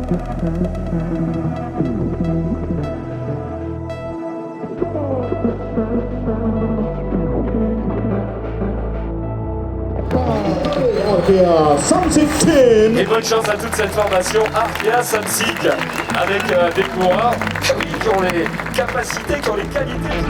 Et bonne chance à toute cette formation Arkea Samsic avec des coureurs qui ont les capacités, qui ont les qualités.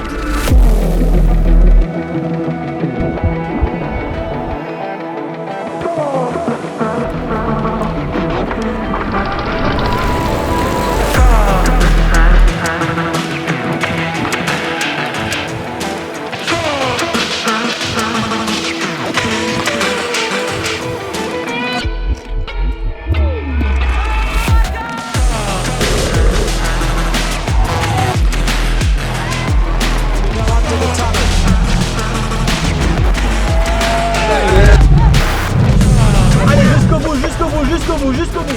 Jusqu'au bout.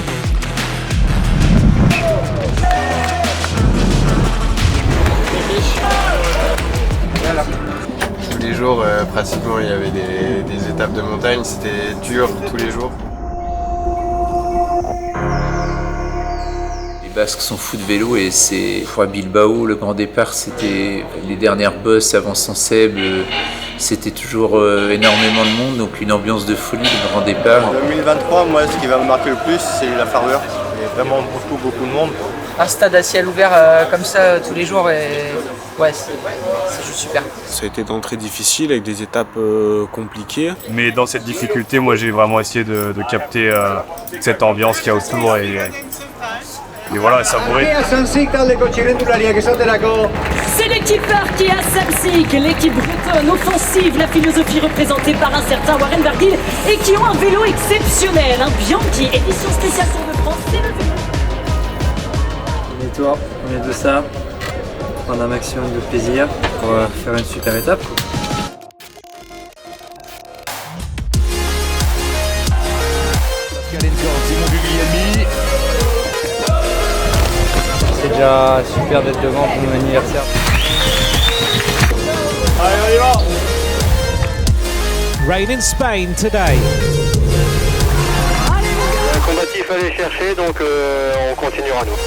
Voilà. Tous les jours, pratiquement, il y avait des étapes de montagne. C'était dur tous les jours. Les Basques sont fous de vélo et c'est pour Bilbao, le grand départ, c'était les dernières bosses avant Sanseb. C'était toujours énormément de monde, donc une ambiance de folie, le grand départ. En 2023, moi, ce qui va me marquer le plus, c'est la ferveur. Il y a vraiment beaucoup de monde. Un stade à ciel ouvert comme ça tous les jours, et ouais, c'est juste super. Ça a été d'entrée difficile avec des étapes compliquées. Mais dans cette difficulté, moi, j'ai vraiment essayé de capter cette ambiance qu'il y a autour et voilà, savourer. C'est l'équipe Arkea Samsic, l'équipe bretonne offensive, la philosophie représentée par un certain Warren Barguil et qui ont un vélo exceptionnel, un Bianchi, édition spéciale Tour de France, c'est le vélo. Et toi, on est de ça, prendre un maximum de plaisir pour faire une super étape. C'est déjà super d'être devant pour mon anniversaire. Allez, on y va! Rain in Spain today. Un combatif à aller chercher, donc on continuera nous.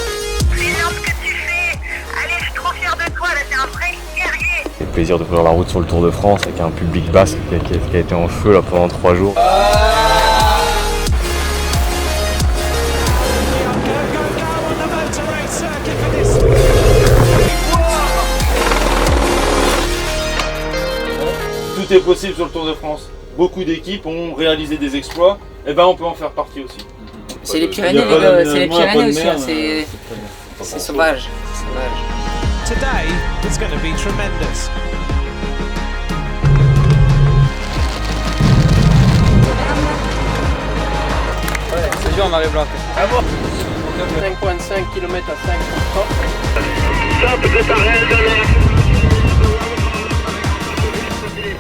C'est énorme ce que tu fais. Allez, je suis trop fière de toi, là, t'es un vrai guerrier. C'est le plaisir de faire la route sur le Tour de France avec un public basque qui a été en feu là, pendant 3 jours. Tout est possible sur le Tour de France. Beaucoup d'équipes ont réalisé des exploits, et ben on peut en faire partie aussi. C'est les Pyrénées, c'est les Pyrénées aussi, hein, c'est sauvage. Today is going to be tremendous. Ouais, c'est dur, Marie Blanc. Ah bon 5,5 km à 5%. Top de ta réelle de l'air.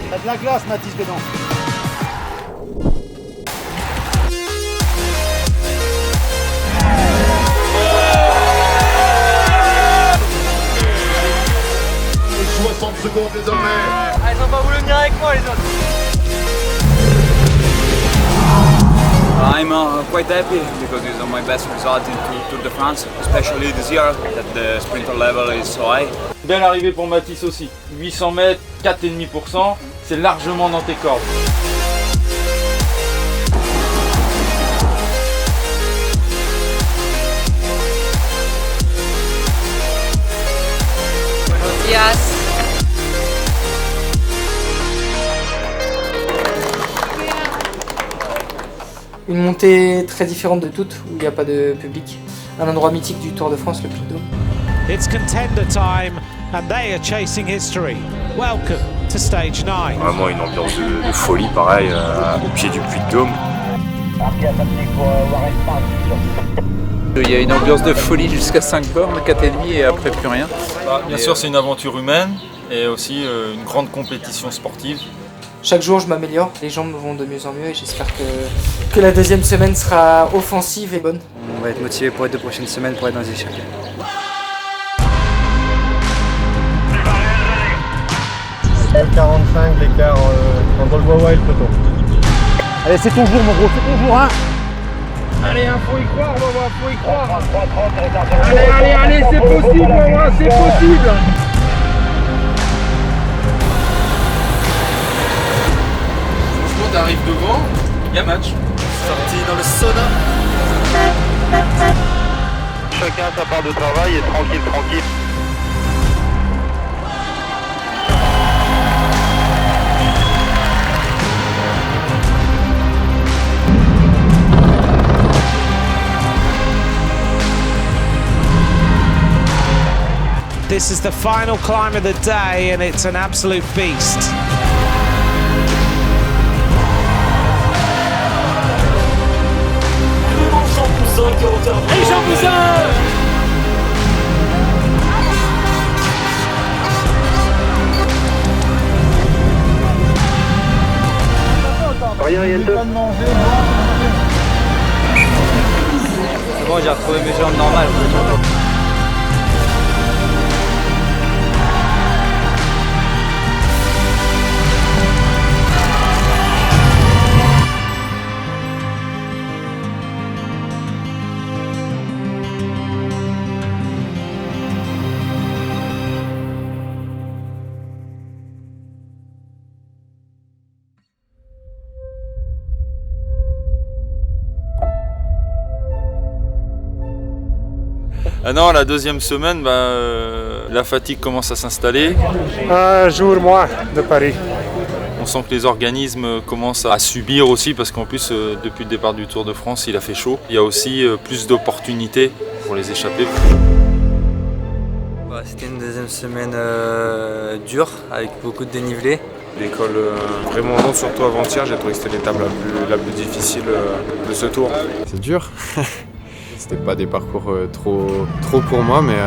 T'as de la glace, Mathis, dedans. Et 60 secondes désormais. Ah, ils ont pas voulu venir avec moi, les autres. I'm quite happy because it's my best result in Tour de France, especially this year that the sprinter level is so high. Belle arrivée pour Mathis aussi. 800 mètres, 4,5%, c'est largement dans tes cordes. Buenos días. Une montée très différente de toutes, où il n'y a pas de public. Un endroit mythique du Tour de France, le Puy de Dôme. It's contender time and they are chasing history. Welcome to stage 9. Vraiment une ambiance de folie, pareil, au pied du Puy de Dôme. Il y a une ambiance de folie jusqu'à 5 bornes, 4,5 et après plus rien. Bien sûr, c'est une aventure humaine et aussi une grande compétition sportive. Chaque jour, je m'améliore, les jambes vont de mieux en mieux et j'espère que la deuxième semaine sera offensive et bonne. On va être motivé pour les 2 prochaines semaines pour être dans les échappées. « 45 l'écart entre le Wawa et le peloton. » Allez, c'est ton jour, mon gros, c'est ton jour, hein. Allez, faut y croire, Wawa, faut y croire. Allez, c'est possible, Wawa, c'est possible. Franchement, t'arrives devant, il y a match. Sorti dans le sauna. Chacun sa part de travail et tranquille. This is the final climb of the day and it's an absolute beast. Allez Jean Poussin! Rien, Yente. C'est bon, j'ai retrouvé mes jambes normales. Ah non, la deuxième semaine, la fatigue commence à s'installer. Un jour moins de Paris. On sent que les organismes commencent à subir aussi parce qu'en plus, depuis le départ du Tour de France, il a fait chaud. Il y a aussi plus d'opportunités pour les échapper. C'était une deuxième semaine dure avec beaucoup de dénivelé. L'école vraiment non, surtout avant-hier, j'ai trouvé que c'était l'étape la plus difficile de ce tour. C'est dur. C'était pas des parcours trop pour moi, mais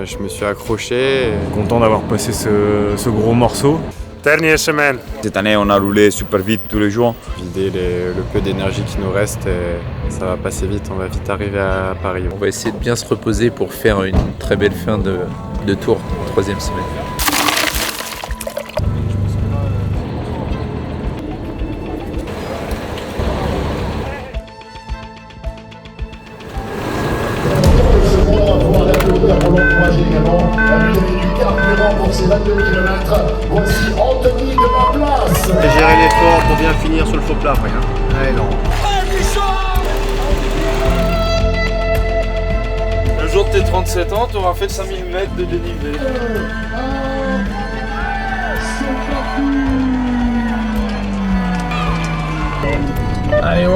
je me suis accroché. Content d'avoir passé ce gros morceau. Dernière semaine. Cette année, on a roulé super vite tous les jours. Vider le peu d'énergie qui nous reste et ça va passer vite, on va vite arriver à Paris. On va essayer de bien se reposer pour faire une très belle fin de tour, troisième semaine. Voici Anthony de la place. Et gérer l'effort pour bien finir sur le faux plat après. Allez, non. Le jour de tes 37 ans, tu auras fait 5000 mètres de dénivelé. Allez,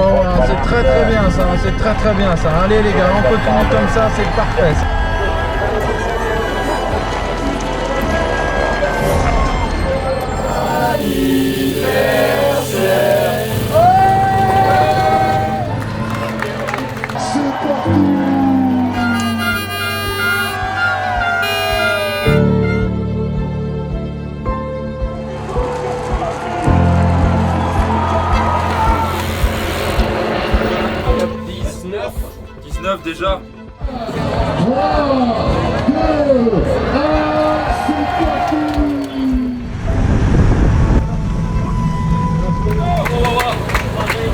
c'est très bien ça, c'est très bien ça. Allez les gars, on continue comme ça, c'est parfait. Déjà. 3, 2, 1,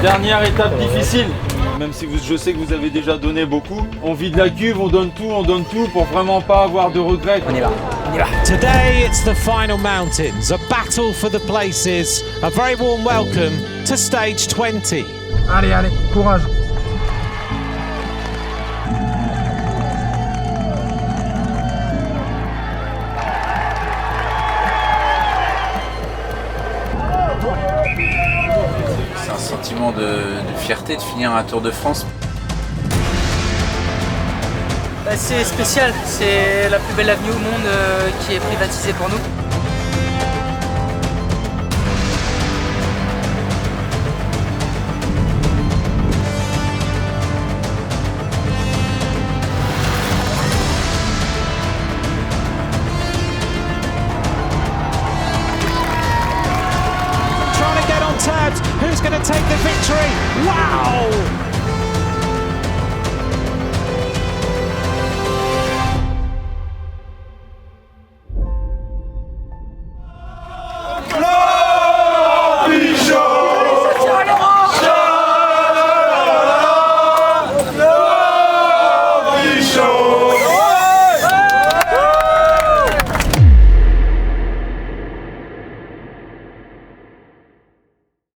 Dernière étape difficile. Même si je sais que vous avez déjà donné beaucoup, on vide la cuve, on donne tout pour vraiment pas avoir de regrets. On y va. Today it's the final mountains, a battle for the places, a very warm welcome to stage 20. Allez, courage. C'est un sentiment de fierté de finir un Tour de France. C'est spécial, c'est la plus belle avenue au monde qui est privatisée pour nous.